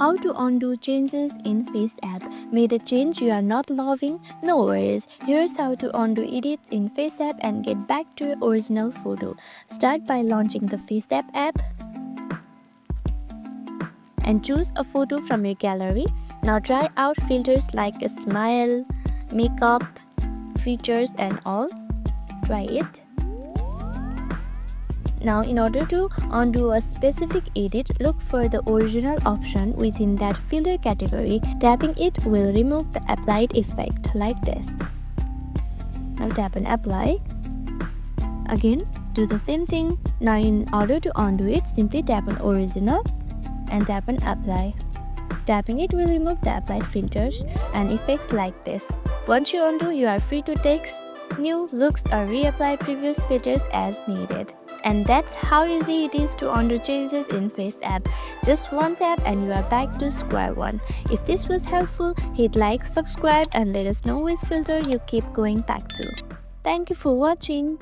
How to undo changes in FaceApp. Made a change you are not loving? No worries. Here's how to undo edits in FaceApp and get back to your original photo. Start by launching the FaceApp app and choose a photo from your gallery. Now try out filters like a smile, makeup, features and all. Try it. Now in order to undo a specific edit, look for the original option within that filter category. Tapping it will remove the applied effect like this. Now tap on apply. Again, do the same thing. Now in order to undo it, simply tap on original and tap on apply. Tapping it will remove the applied filters and effects like this. Once you undo, you are free to text new looks or reapply previous filters as needed. And that's how easy it is to undo changes in FaceApp. Just one tap and you are back to square one. If this was helpful, hit like, subscribe and let us know which filter you keep going back to. Thank you for watching.